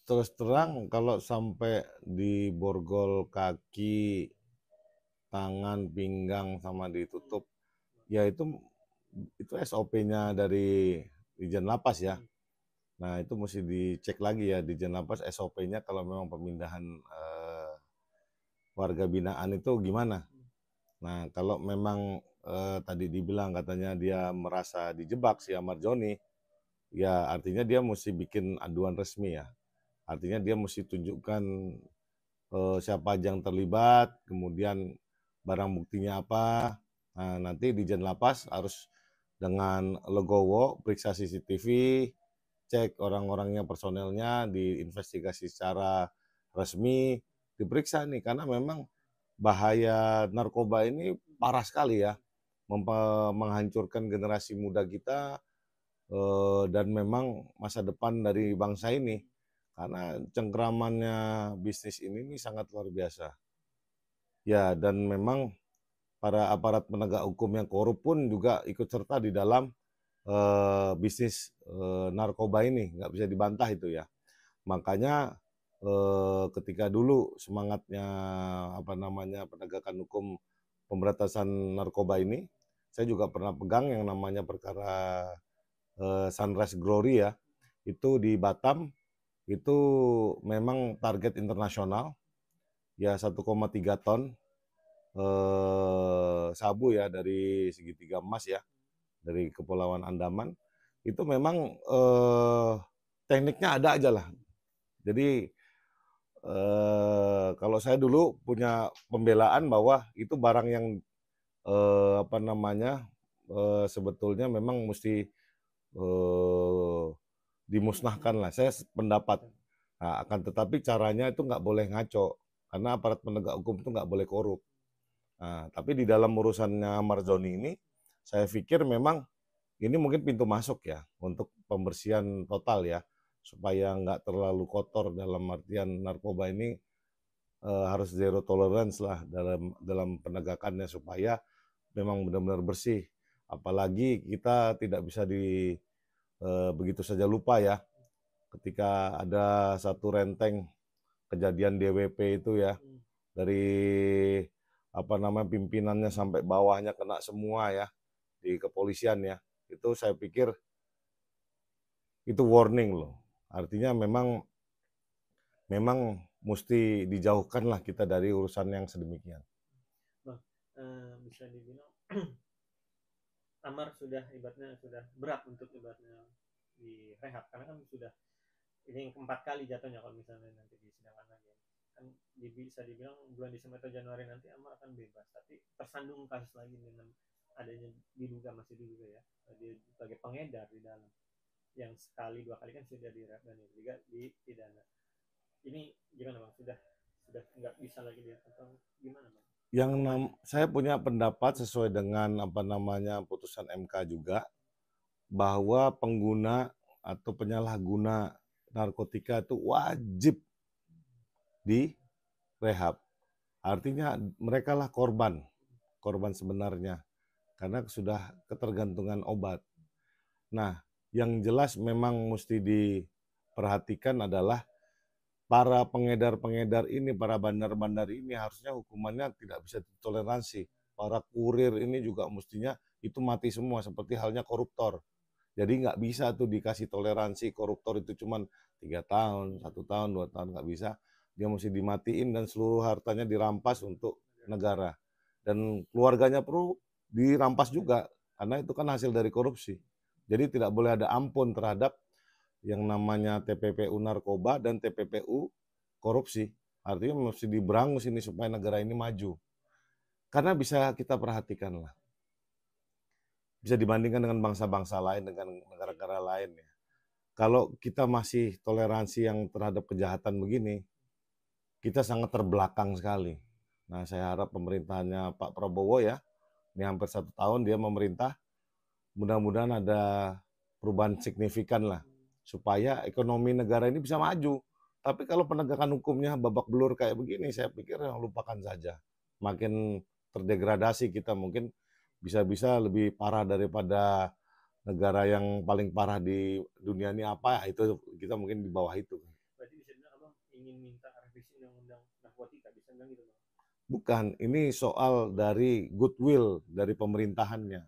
terus terang kalau sampai diborgol kaki, tangan, pinggang sama ditutup, ya itu SOP-nya dari Dirjen Lapas ya. Nah, itu mesti dicek lagi ya Dirjen Lapas SOP-nya kalau memang pemindahan warga binaan itu gimana. Nah, kalau memang tadi dibilang katanya dia merasa dijebak si Ahmad Joni, ya artinya dia mesti bikin aduan resmi ya. Artinya dia mesti tunjukkan siapa aja yang terlibat, kemudian barang buktinya apa. Nah, nanti Dirjen Lapas harus dengan legowo periksa CCTV, cek orang-orangnya, personelnya, diinvestigasi secara resmi, diperiksa nih karena memang bahaya narkoba ini parah sekali ya, menghancurkan generasi muda kita dan memang masa depan dari bangsa ini. Karena cengkramannya bisnis ini sangat luar biasa. Ya, dan memang para aparat penegak hukum yang korup pun juga ikut serta di dalam bisnis narkoba ini, nggak bisa dibantah itu ya. Makanya ketika dulu semangatnya apa namanya penegakan hukum pemberantasan narkoba ini, saya juga pernah pegang yang namanya perkara Sunrise Glory ya, itu di Batam, itu memang target internasional, ya 1,3 ton sabu ya dari segitiga emas ya, dari Kepulauan Andaman, itu memang tekniknya ada aja lah. Jadi kalau saya dulu punya pembelaan bahwa itu barang yang apa namanya sebetulnya memang mesti dimusnahkan lah. Saya pendapat. Nah, akan tetapi caranya itu nggak boleh ngaco karena aparat penegak hukum itu nggak boleh korup. Nah, tapi di dalam urusannya Marzoni ini, saya pikir memang ini mungkin pintu masuk ya untuk pembersihan total ya supaya nggak terlalu kotor dalam artian narkoba ini harus zero tolerance lah dalam penegakannya supaya memang benar-benar bersih. Apalagi kita tidak bisa begitu saja lupa ya ketika ada satu renteng kejadian DWP itu ya dari apa namanya pimpinannya sampai bawahnya kena semua ya di kepolisian ya. Itu saya pikir itu warning loh. Artinya memang mesti dijauhkan lah kita dari urusan yang sedemikian. Bang, bisa dibilang Amar sudah ibaratnya sudah berat untuk ibaratnya direhab karena kan sudah ini yang keempat kali jatuhnya kalau misalnya nanti disidangkan lagi kan bisa dibilang bulan Desember atau Januari nanti Amar akan bebas tapi tersandung kasus lagi dengan adanya masih diduga ya dia sebagai pengedar di dalam yang sekali dua kali kan sudah direhab dan juga dipidana ini gimana bang sudah nggak bisa lagi dia atau gimana bang Saya punya pendapat sesuai dengan apa namanya putusan MK juga bahwa pengguna atau penyalahguna narkotika itu wajib direhab. Artinya mereka lah korban sebenarnya karena sudah ketergantungan obat. Nah, yang jelas memang mesti diperhatikan adalah para pengedar-pengedar ini, para bandar-bandar ini harusnya hukumannya tidak bisa ditoleransi. Para kurir ini juga mestinya itu mati semua seperti halnya koruptor. Jadi nggak bisa tuh dikasih toleransi koruptor itu cuma 3 tahun, 1 tahun, 2 tahun nggak bisa. Dia mesti dimatiin dan seluruh hartanya dirampas untuk negara. Dan keluarganya perlu dirampas juga karena itu kan hasil dari korupsi. Jadi tidak boleh ada ampun terhadap yang namanya TPPU narkoba dan TPPU korupsi. Artinya mesti diberangus ini supaya negara ini maju. Karena bisa kita perhatikan lah. Bisa dibandingkan dengan bangsa-bangsa lain, dengan negara-negara lain ya. Kalau kita masih toleransi yang terhadap kejahatan begini, kita sangat terbelakang sekali. Nah, saya harap pemerintahannya Pak Prabowo ya, ini hampir 1 tahun dia memerintah, mudah-mudahan ada perubahan signifikan lah, supaya ekonomi negara ini bisa maju. Tapi kalau penegakan hukumnya babak belur kayak begini, saya pikir lupakan saja. Makin terdegradasi kita mungkin bisa-bisa lebih parah daripada negara yang paling parah di dunia ini apa, itu kita mungkin di bawah itu. berarti bisa ingin minta revisi undang-undang narkotika, bisa bilang gitu Bang. Bukan, ini soal dari goodwill dari pemerintahannya.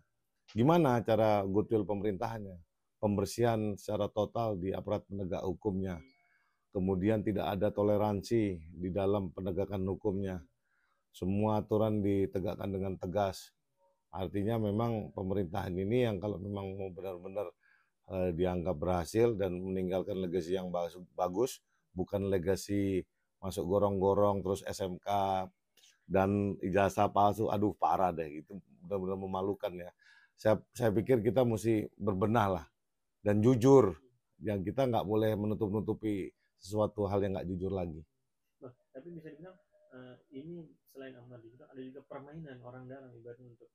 Gimana cara goodwill pemerintahannya? Pembersihan secara total di aparat penegak hukumnya. Kemudian tidak ada toleransi di dalam penegakan hukumnya. Semua aturan ditegakkan dengan tegas. Artinya memang pemerintahan ini yang kalau memang mau benar-benar dianggap berhasil dan meninggalkan legasi yang bagus, bukan legasi masuk gorong-gorong terus SMK dan ijazah palsu, aduh parah deh, itu benar-benar memalukan ya. Saya pikir kita mesti berbenah lah dan jujur, yang kita nggak boleh menutup-nutupi sesuatu hal yang nggak jujur lagi. Nah, tapi bisa dibilang ini selain amal itu ada juga permainan orang dalam ibaratnya untuk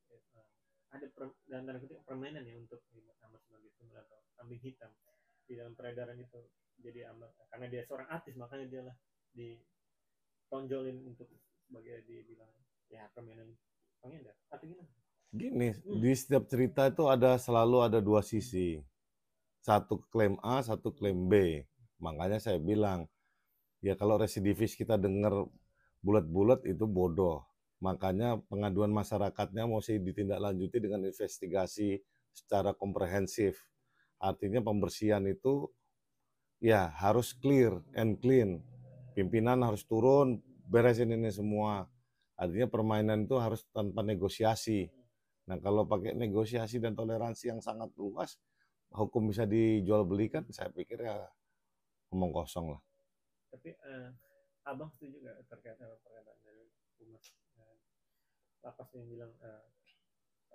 ada dan tanda kutip permainan ya untuk amal sebagai tunggal atau kambing hitam di dalam peredaran itu. Jadi amal karena dia seorang artis makanya dia lah ditonjolin untuk sebagai dibilang ya permainan pengedar atau gimana? Gini, di setiap cerita itu selalu ada dua sisi. Satu klaim A, satu klaim B. Makanya saya bilang, ya kalau residivis kita dengar bulat-bulat itu bodoh. Makanya pengaduan masyarakatnya mesti ditindaklanjuti dengan investigasi secara komprehensif. Artinya pembersihan itu ya harus clear and clean. Pimpinan harus turun, beresin ini semua. Artinya permainan itu harus tanpa negosiasi. Nah, kalau pakai negosiasi dan toleransi yang sangat luas, hukum bisa dijual belikan, saya pikir ya omong kosong lah. Tapi abang setuju nggak terkait pernyataan dari Humas lapas yang bilang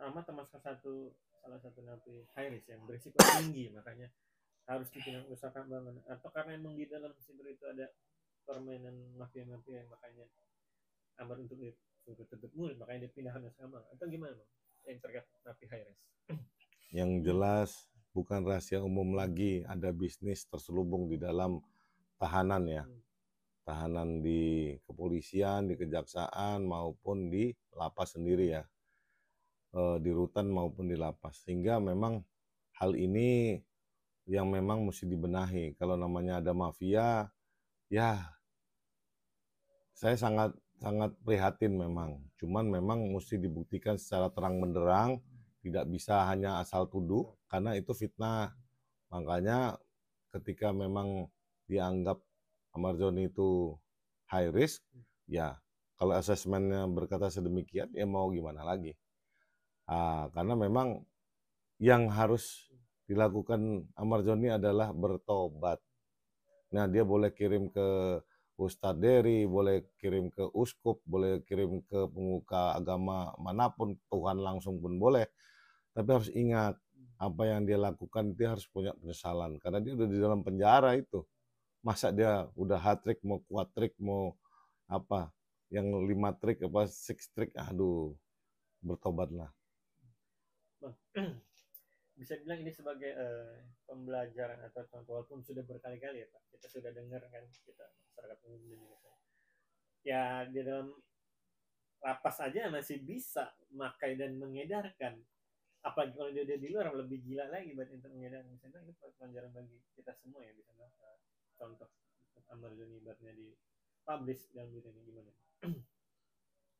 Ahmad termasuk salah satu napi high risk yang berisiko tinggi, makanya harus dipindah usahakan bangun atau karena emang di dalam siber itu ada permainan mafia-mafia makanya Ahmad untuk tutup mulut makanya dipindahkan usaha bang atau gimana bang yang terkait napi high risk? Yang jelas bukan rahasia umum lagi, ada bisnis terselubung di dalam tahanan ya. Tahanan di kepolisian, di kejaksaan maupun di lapas sendiri ya. Di rutan maupun di lapas. Sehingga memang hal ini yang memang mesti dibenahi. Kalau namanya ada mafia, ya saya sangat prihatin memang. Cuman memang mesti dibuktikan secara terang benderang, tidak bisa hanya asal tuduh, karena itu fitnah. Makanya ketika memang dianggap Ahmad Zoni itu high risk, ya kalau asesmennya berkata sedemikian, ya mau gimana lagi. Karena memang yang harus dilakukan Ahmad Zoni adalah bertobat. Nah, dia boleh kirim ke Ustadz Dery, boleh kirim ke uskup, boleh kirim ke pemuka agama manapun, Tuhan langsung pun boleh. Tapi harus ingat, apa yang dia lakukan dia harus punya penyesalan. Karena dia udah di dalam penjara itu. Masa dia udah hat trick, mau quad trick, mau apa, yang 5 trick, apa 6 trick, aduh, bertobatlah. Bang, bisa bilang ini sebagai pembelajaran atau contoh walaupun sudah berkali-kali ya Pak kita sudah dengar kan kita masyarakat umum dan juga ya di dalam lapas aja masih bisa makai dan mengedarkan apalagi kalau dia di luar lebih gila lagi buat untuk mengedarkan misalnya itu pelajaran bagi kita semua ya bisa contoh Ahmad Zoni ibaratnya di publish dalam diri ini gimana?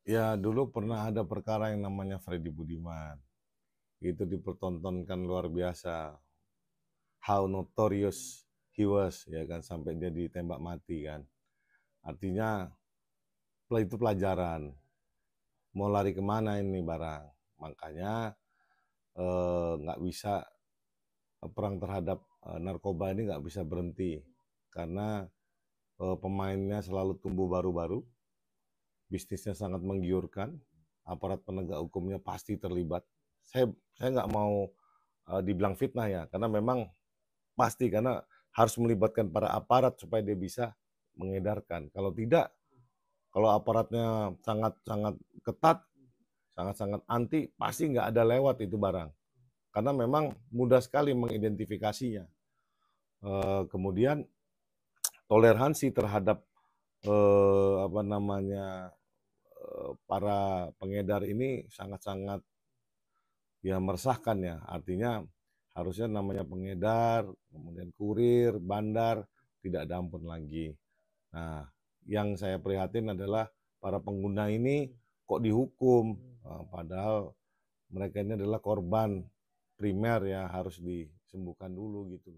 Ya dulu pernah ada perkara yang namanya Freddy Budiman. Itu dipertontonkan luar biasa. How notorious he was, ya kan, sampai dia ditembak mati kan. Artinya itu pelajaran. Mau lari kemana ini barang. Makanya nggak bisa perang terhadap narkoba ini nggak bisa berhenti. Karena pemainnya selalu tumbuh baru-baru. Bisnisnya sangat menggiurkan. Aparat penegak hukumnya pasti terlibat. Saya nggak mau dibilang fitnah ya, karena memang pasti, karena harus melibatkan para aparat supaya dia bisa mengedarkan. Kalau tidak, kalau aparatnya sangat-sangat ketat, sangat-sangat anti, pasti nggak ada lewat itu barang. Karena memang mudah sekali mengidentifikasinya. Kemudian toleransi terhadap para pengedar ini sangat-sangat ya meresahkan ya. Artinya harusnya namanya pengedar, kemudian kurir, bandar, tidak ada ampun lagi. Nah, yang saya prihatin adalah para pengguna ini kok dihukum, padahal mereka ini adalah korban primer ya, harus disembuhkan dulu gitu.